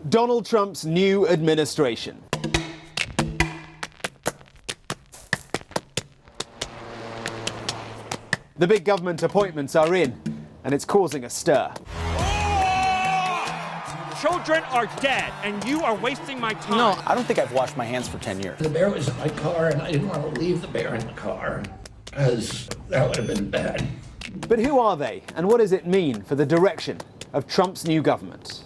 Donald Trump's new administration. The big government appointments are in, and it's causing a stir. Children are dead, and you are wasting my time. No, I don't think I've washed my hands for 10 years. The bear was in my car, and I didn't want to leave the bear in the car, because that would have been bad. But who are they, and what does it mean for the direction of Trump's new government?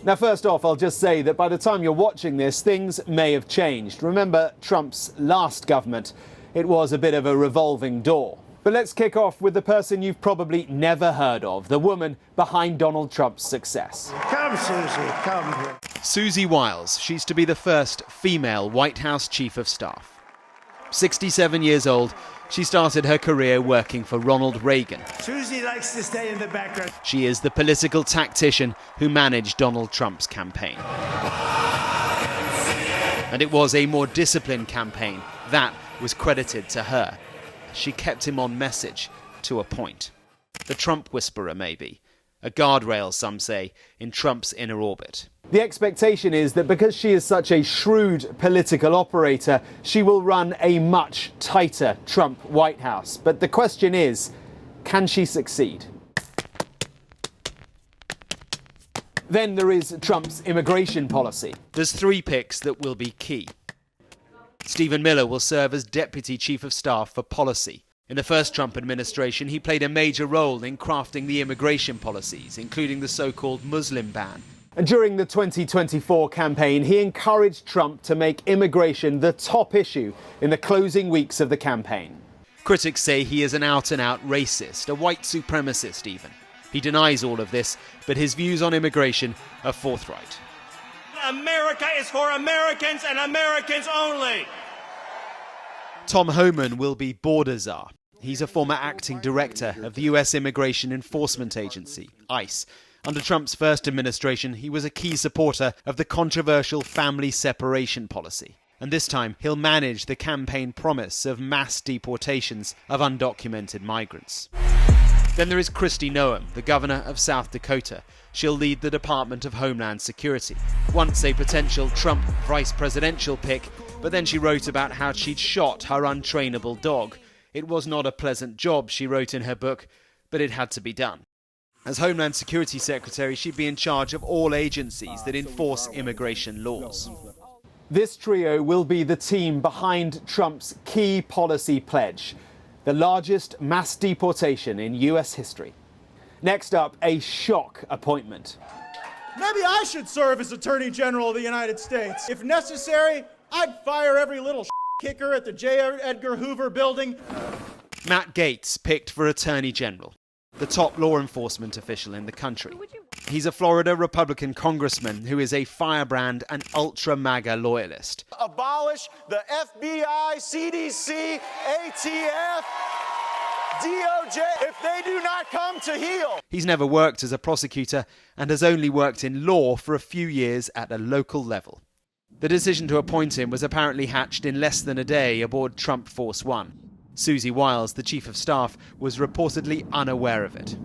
Now, first off, I'll just say that by the time you're watching this, things may have changed. Remember Trump's last government? It was a bit of a revolving door. But let's kick off with the person you've probably never heard of, the woman behind Donald Trump's success. Come, Susie, come here. Susie Wiles. She's to be the first female White House Chief of Staff. 67 years old, she started her career working for Ronald Reagan. Susie likes to stay in the background. She is the political tactician who managed Donald Trump's campaign. And it was a more disciplined campaign that was credited to her. She kept him on message, to a point. The Trump whisperer, maybe. A guardrail, some say, in Trump's inner orbit. The expectation is that because she is such a shrewd political operator, she will run a much tighter Trump White House. But the question is, can she succeed? Then there is Trump's immigration policy. There's 3 picks that will be key. Stephen Miller will serve as Deputy Chief of Staff for Policy. In the first Trump administration, he played a major role in crafting the immigration policies, including the so-called Muslim ban. And during the 2024 campaign, he encouraged Trump to make immigration the top issue in the closing weeks of the campaign. Critics say he is an out-and-out racist, a white supremacist even. He denies all of this, but his views on immigration are forthright. America is for Americans and Americans only. Tom Homan will be border czar. He's a former acting director of the U.S. Immigration Enforcement Agency, ICE. Under Trump's first administration, he was a key supporter of the controversial family separation policy. And this time, he'll manage the campaign promise of mass deportations of undocumented migrants. Then there is Kristi Noem, the governor of South Dakota. She'll lead the Department of Homeland Security. Once a potential Trump vice presidential pick, but then she wrote about how she'd shot her untrainable dog. It was not a pleasant job, she wrote in her book, but it had to be done. As Homeland Security Secretary, she'd be in charge of all agencies that enforce immigration laws. This trio will be the team behind Trump's key policy pledge, the largest mass deportation in US history. Next up, a shock appointment. Maybe I should serve as Attorney General of the United States. If necessary, I'd fire every little kicker at the J. Edgar Hoover building. Matt Gaetz picked for Attorney General, the top law enforcement official in the country. He's a Florida Republican congressman who is a firebrand and ultra-MAGA loyalist. Abolish the FBI, CDC, ATF, DOJ, if they do not come to heal. He's never worked as a prosecutor and has only worked in law for a few years at a local level. The decision to appoint him was apparently hatched in less than a day aboard Trump Force One. Susie Wiles, the chief of staff, was reportedly unaware of it.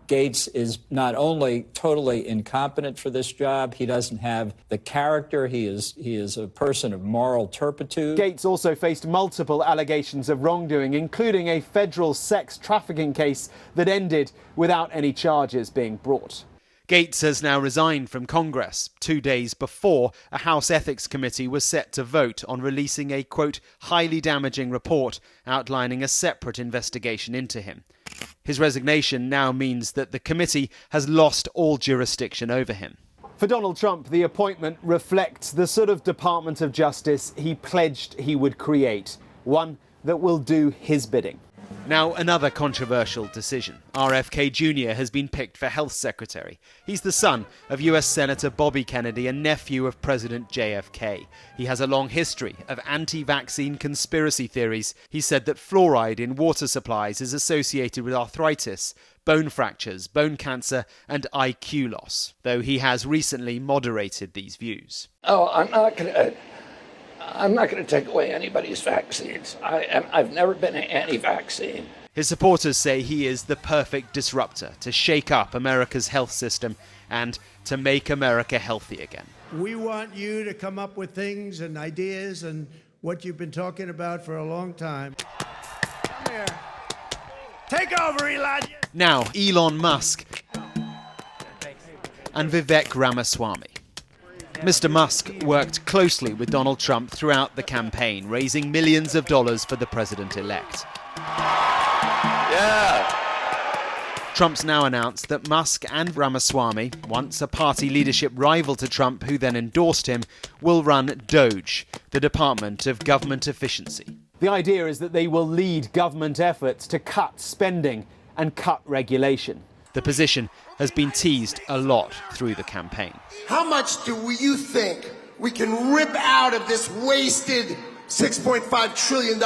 Gaetz is not only totally incompetent for this job, he doesn't have the character, he is a person of moral turpitude. Gaetz also faced multiple allegations of wrongdoing, including a federal sex trafficking case that ended without any charges being brought. Gaetz has now resigned from Congress 2 days before a House Ethics Committee was set to vote on releasing a, quote, highly damaging report outlining a separate investigation into him. His resignation now means that the committee has lost all jurisdiction over him. For Donald Trump, the appointment reflects the sort of Department of Justice he pledged he would create, one that will do his bidding. Now, another controversial decision. RFK Jr. has been picked for health secretary. He's the son of US Senator Bobby Kennedy and nephew of President JFK. He has a long history of anti-vaccine conspiracy theories. He said that fluoride in water supplies is associated with arthritis, bone fractures, bone cancer, and IQ loss, though he has recently moderated these views. Oh, I'm not going to take away anybody's vaccines. I've never been anti-vaccine. His supporters say he is the perfect disruptor to shake up America's health system and to make America healthy again. We want you to come up with things and ideas and what you've been talking about for a long time. Come here. Take over, Elijah. Now, Elon Musk and Vivek Ramaswamy. Mr. Musk worked closely with Donald Trump throughout the campaign, raising millions of dollars for the president-elect. Yeah. Trump's now announced that Musk and Ramaswamy, once a party leadership rival to Trump who then endorsed him, will run DOGE, the Department of Government Efficiency. The idea is that they will lead government efforts to cut spending and cut regulation. The position has been teased a lot through the campaign. How much do you think we can rip out of this wasted $6.5 trillion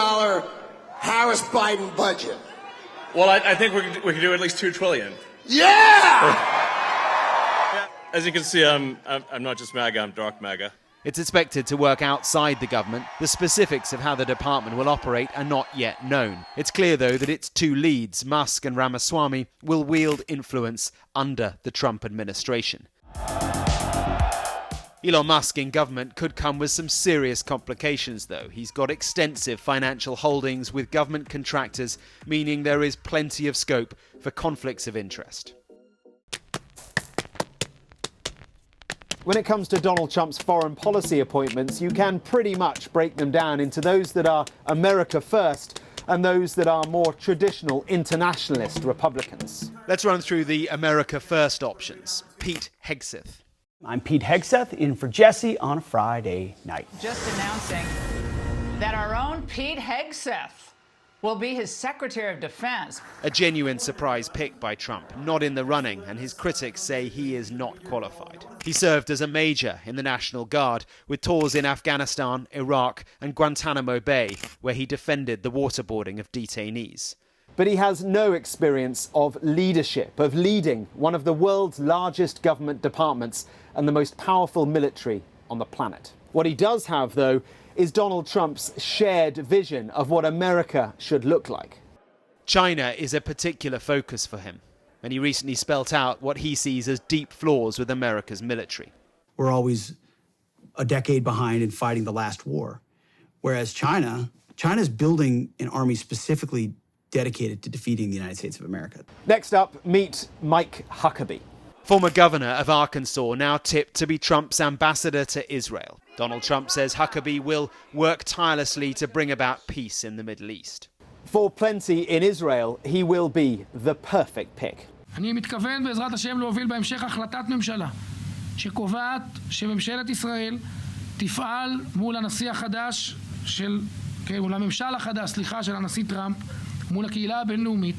Harris-Biden budget? Well, I think we could do at least $2 trillion. Yeah! As you can see, I'm not just MAGA, I'm dark MAGA. It's expected to work outside the government. The specifics of how the department will operate are not yet known. It's clear, though, that its two leads, Musk and Ramaswamy, will wield influence under the Trump administration. Elon Musk in government could come with some serious complications, though. He's got extensive financial holdings with government contractors, meaning there is plenty of scope for conflicts of interest. When it comes to Donald Trump's foreign policy appointments, you can pretty much break them down into those that are America first and those that are more traditional internationalist Republicans. Let's run through the America first options. Pete Hegseth. I'm Pete Hegseth, in for Jesse on a Friday night. Just announcing that our own Pete Hegseth will be his Secretary of Defense. A genuine surprise pick by Trump, not in the running, and his critics say he is not qualified. He served as a major in the National Guard, with tours in Afghanistan, Iraq, and Guantanamo Bay, where he defended the waterboarding of detainees. But he has no experience of leadership, of leading one of the world's largest government departments and the most powerful military on the planet. What he does have, though, is Donald Trump's shared vision of what America should look like. China is a particular focus for him, and he recently spelt out what he sees as deep flaws with America's military. We're always a decade behind in fighting the last war, whereas China's building an army specifically dedicated to defeating the United States of America. Next up, meet Mike Huckabee. Former governor of Arkansas, now tipped to be Trump's ambassador to Israel. Donald Trump says Huckabee will work tirelessly to bring about peace in the Middle East. For plenty in Israel, he will be the perfect pick. אני מתכוון בעזרת השם להוביל בהמשך החלטת ממשלה שקובעת שממשלת ישראל תפעל מול הנשיא החדש מול הממשל החדש, של הנשיא טראמפ, מול הקהילה הבינלאומית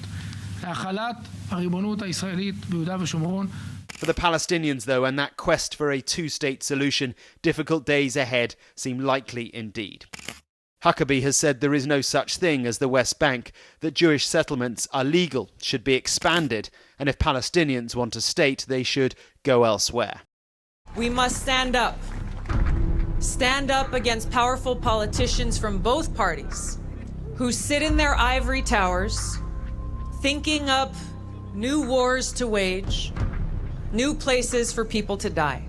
להחלת הריבונות הישראלית ביהודה ושומרון. For the Palestinians, though, and that quest for a two-state solution, difficult days ahead seem likely indeed. Huckabee has said there is no such thing as the West Bank, that Jewish settlements are legal, should be expanded, and if Palestinians want a state, they should go elsewhere. We must stand up. Stand up against powerful politicians from both parties who sit in their ivory towers, thinking up new wars to wage, new places for people to die.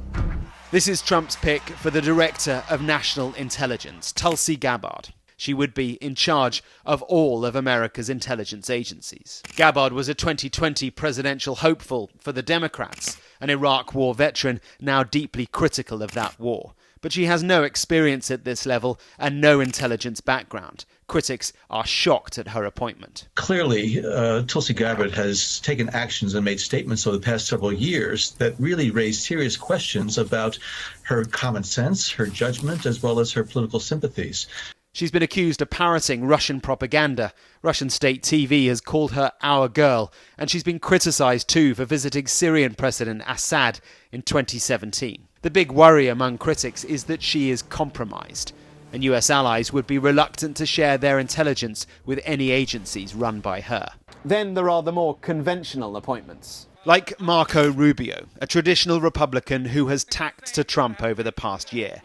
This is Trump's pick for the Director of National Intelligence, Tulsi Gabbard. She would be in charge of all of America's intelligence agencies. Gabbard was a 2020 presidential hopeful for the Democrats, an Iraq War veteran now deeply critical of that war. But she has no experience at this level and no intelligence background. Critics are shocked at her appointment. Clearly, Tulsi Gabbard has taken actions and made statements over the past several years that really raise serious questions about her common sense, her judgment, as well as her political sympathies. She's been accused of parroting Russian propaganda. Russian state TV has called her our girl, and she's been criticised too for visiting Syrian President Assad in 2017. The big worry among critics is that she is compromised, and US allies would be reluctant to share their intelligence with any agencies run by her. Then there are the more conventional appointments. Like Marco Rubio, a traditional Republican who has tacked to Trump over the past year.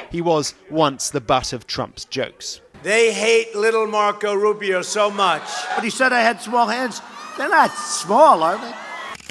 he was once the butt of Trump's jokes. They hate little Marco Rubio so much. But he said I had small hands. They're not small, are they?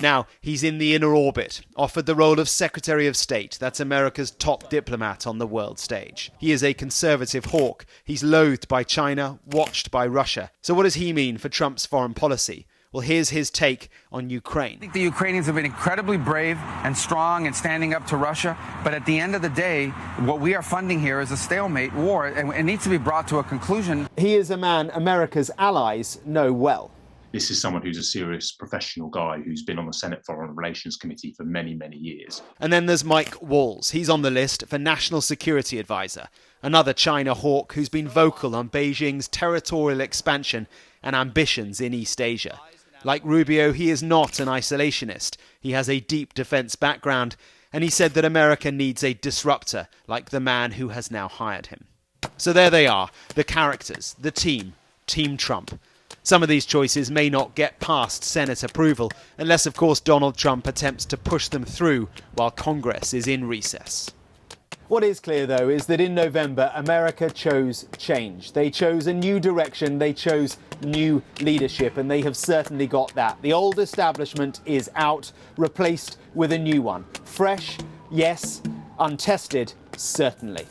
Now he's in the inner orbit, offered the role of Secretary of State. That's America's top diplomat on the world stage. He is a conservative hawk. He's loathed by China, watched by Russia. So what does he mean for Trump's foreign policy? Well, here's his take on Ukraine. I think the Ukrainians have been incredibly brave and strong in standing up to Russia. But at the end of the day, what we are funding here is a stalemate war, and it needs to be brought to a conclusion. He is a man America's allies know well. This is someone who's a serious professional guy who's been on the Senate Foreign Relations Committee for many, many years. And then there's Mike Walls. He's on the list for National Security Advisor, another China hawk who's been vocal on Beijing's territorial expansion and ambitions in East Asia. Like Rubio, he is not an isolationist. He has a deep defense background, and he said that America needs a disruptor like the man who has now hired him. So there they are, the characters, the team, Team Trump. Some of these choices may not get past Senate approval, unless, of course, Donald Trump attempts to push them through while Congress is in recess. What is clear, though, is that in November, America chose change. They chose a new direction, they chose new leadership, and they have certainly got that. The old establishment is out, replaced with a new one. Fresh, yes. Untested, certainly.